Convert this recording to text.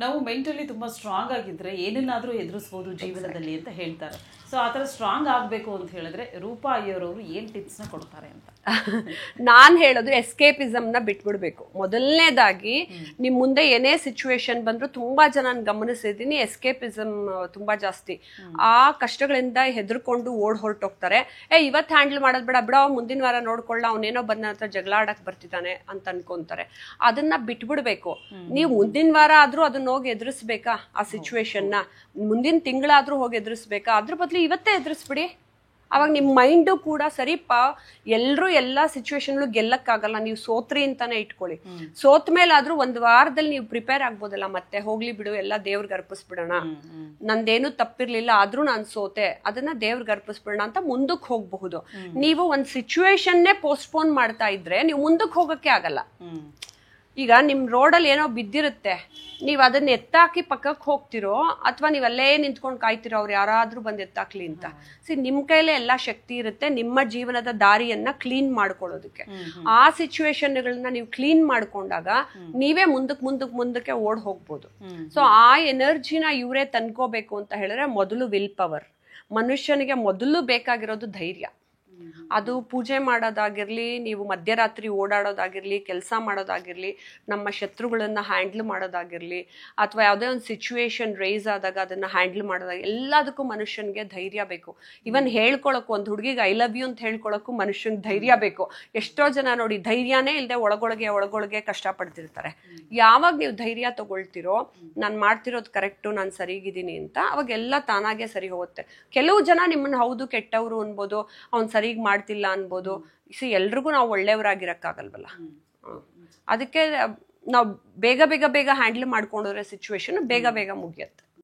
ನಾವು ಮೆಂಟಲಿ ತುಂಬ ಸ್ಟ್ರಾಂಗ್ ಆಗಿದ್ರೆ ಏನನ್ನಾದರೂ ಎದುರಿಸ್ಬೋದು ಜೀವನದಲ್ಲಿ ಅಂತ ಹೇಳ್ತಾರೆ. ಸೊ ಆ ಥರ ಸ್ಟ್ರಾಂಗ್ ಆಗಬೇಕು ಅಂತ ಹೇಳಿದ್ರೆ ರೂಪಾ ಅಯ್ಯರವರು ಏನು ಟಿಪ್ಸ್ನ ಕೊಡ್ತಾರೆ ಅಂತ ನಾನು ಹೇಳೋದು ಎಸ್ಕೇಪಿಸಮ್ನ ಬಿಟ್ಬಿಡ್ಬೇಕು. ಮೊದಲನೇದಾಗಿ ನಿಮ್ಮ ಮುಂದೆ ಏನೇ ಸಿಚುವೇಶನ್ ಬಂದರೂ ತುಂಬ ಜನ ಗಮನಿಸಿದ್ದೀನಿ, ಎಸ್ಕೇಪಿಸಮ್ ತುಂಬ ಜಾಸ್ತಿ. ಆ ಕಷ್ಟಗಳಿಂದ ಹೆದರ್ಕೊಂಡು ಹೊರಟೋಗ್ತಾರೆ. ಇವತ್ತು ಹ್ಯಾಂಡಲ್ ಮಾಡೋದು ಬೇಡ, ಬಿಡೋ ಮುಂದಿನ ವಾರ ನೋಡ್ಕೊಳ್ಳ, ಅವನೇನೋ ಬಂದ ಹತ್ರ ಜಗಳ ಆಡಕ್ಕೆ ಬರ್ತಿದ್ದಾನೆ ಅಂತ ಅನ್ಕೊಂತಾರೆ. ಅದನ್ನ ಬಿಟ್ಬಿಡ್ಬೇಕು. ನೀವು ಮುಂದಿನ ವಾರ ಆದ್ರೂ ಅದನ್ನ ಹೋಗಿ ಎದುರಿಸ್ಬೇಕಾ ಆ ಸಿಚುವೇಶನ್ನ, ಮುಂದಿನ ತಿಂಗಳಾದ್ರೂ ಹೋಗಿ ಎದುರಿಸ್ಬೇಕಾ? ಅದ್ರ ಬದಲು ಇವತ್ತೇ ಎದುರಿಸ್ಬಿಡಿ. ಅವಾಗ ನಿಮ್ಮ ಮೈಂಡು ಕೂಡ ಸರಿಪ, ಎಲ್ಲರೂ ಎಲ್ಲ ಸಿಚುವೇಶನ್ಗಳು ಗೆಲ್ಲಕ್ಕಾಗಲ್ಲ, ನೀವು ಸೋತ್ರಿ ಅಂತಾನೆ ಇಟ್ಕೊಳ್ಳಿ. ಸೋತ್ ಮೇಲಾದ್ರೂ ಒಂದು ವಾರದಲ್ಲಿ ನೀವು ಪ್ರಿಪೇರ್ ಆಗ್ಬೋದಲ್ಲ, ಮತ್ತೆ ಹೋಗ್ಲಿ ಬಿಡು ಎಲ್ಲ ದೇವ್ರಿಗೆ ಅರ್ಪಿಸ್ಬಿಡೋಣ, ನಂದೇನು ತಪ್ಪಿರ್ಲಿಲ್ಲ ಆದ್ರೂ ನಾನು ಸೋತೆ, ಅದನ್ನ ದೇವ್ರಿಗೆ ಅರ್ಪಿಸ್ಬಿಡೋಣ ಅಂತ ಮುಂದಕ್ಕೆ ಹೋಗಬಹುದು. ನೀವು ಒಂದು ಸಿಚುವೇಶನ್ನೇ ಪೋಸ್ಟ್ಪೋನ್ ಮಾಡ್ತಾ ಇದ್ರೆ ನೀವು ಮುಂದಕ್ಕೆ ಹೋಗಕ್ಕೆ ಆಗಲ್ಲ. ಈಗ ನಿಮ್ ರೋಡಲ್ಲಿ ಏನೋ ಬಿದ್ದಿರುತ್ತೆ, ನೀವು ಅದನ್ನ ಎತ್ತಾಕಿ ಪಕ್ಕಕ್ಕೆ ಹೋಗ್ತಿರೋ ಅಥವಾ ನೀವು ಅಲ್ಲೇ ನಿಂತ್ಕೊಂಡು ಕಾಯ್ತಿರೋ ಅವ್ರು ಯಾರಾದ್ರೂ ಬಂದು ಎತ್ತಾಕ್ಲಿ ಅಂತ. ನಿಮ್ ಕೈಲೇ ಎಲ್ಲಾ ಶಕ್ತಿ ಇರುತ್ತೆ ನಿಮ್ಮ ಜೀವನದ ದಾರಿಯನ್ನ ಕ್ಲೀನ್ ಮಾಡ್ಕೊಳ್ಳೋದಕ್ಕೆ. ಆ ಸಿಚುವೇಶನ್ಗಳನ್ನ ನೀವು ಕ್ಲೀನ್ ಮಾಡ್ಕೊಂಡಾಗ ನೀವೇ ಮುಂದಕ್ಕೆ ಓಡ್ ಹೋಗ್ಬೋದು. ಸೊ ಆ ಎನರ್ಜಿನ ಇವರೇ ತಂದ್ಕೋಬೇಕು ಅಂತ ಹೇಳಿದ್ರೆ ಮೊದಲು ವಿಲ್ ಪವರ್. ಮನುಷ್ಯನಿಗೆ ಮೊದಲು ಬೇಕಾಗಿರೋದು ಧೈರ್ಯ. ಅದು ಪೂಜೆ ಮಾಡೋದಾಗಿರ್ಲಿ, ನೀವು ಮಧ್ಯರಾತ್ರಿ ಓಡಾಡೋದಾಗಿರ್ಲಿ, ಕೆಲಸ ಮಾಡೋದಾಗಿರ್ಲಿ, ನಮ್ಮ ಶತ್ರುಗಳನ್ನ ಹ್ಯಾಂಡಲ್ ಮಾಡೋದಾಗಿರ್ಲಿ, ಅಥವಾ ಯಾವುದೇ ಒಂದು ಸಿಚುವೇಶನ್ ರೈಸ್ ಆದಾಗ ಅದನ್ನ ಹ್ಯಾಂಡಲ್ ಮಾಡೋದಾಗ ಎಲ್ಲದಕ್ಕೂ ಮನುಷ್ಯನಿಗೆ ಧೈರ್ಯ ಬೇಕು. ಇವನ್ ಹೇಳ್ಕೊಳಕ್ಕೂ, ಒಂದು ಹುಡುಗಿಗೆ ಐ ಲವ್ ಯು ಅಂತ ಹೇಳ್ಕೊಳಕ್ಕೂ ಮನುಷ್ಯನಿಗೆ ಧೈರ್ಯ ಬೇಕು. ಎಷ್ಟೋ ಜನ ನೋಡಿ ಧೈರ್ಯನೇ ಇಲ್ಲದೆ ಒಳಗೊಳಗೆ ಕಷ್ಟಪಡ್ತಿರ್ತಾರೆ. ಯಾವಾಗ ನೀವು ಧೈರ್ಯ ತಗೊಳ್ತಿರೋ, ನಾನು ಮಾಡ್ತಿರೋದು ಕರೆಕ್ಟು, ನಾನು ಸರಿಗಿದ್ದೀನಿ ಅಂತ, ಅವಾಗೆಲ್ಲ ತಾನಾಗೆ ಸರಿ ಹೋಗುತ್ತೆ. ಕೆಲವು ಜನ ನಿಮ್ಮನ್ನ ಹೌದು ಕೆಟ್ಟವರು ಅನ್ಬೋದು, ಅವ್ನು ಸರಿಗ್ ಮಾಡ್ತಿಲ್ಲ ಅನ್ಬೋದು. ಎಲ್ರಿಗೂ ನಾವು ಒಳ್ಳೆಯವರಾಗಿರಕ್ಕಾಗಲ್ವಲ್ಲ. ಅದಕ್ಕೆ ನಾವು ಬೇಗ ಹ್ಯಾಂಡಲ್ ಮಾಡ್ಕೊಂಡ್ರೆ ಸಿಚುವೇಶನ್ ಬೇಗ ಮುಗಿಯುತ್ತೆ.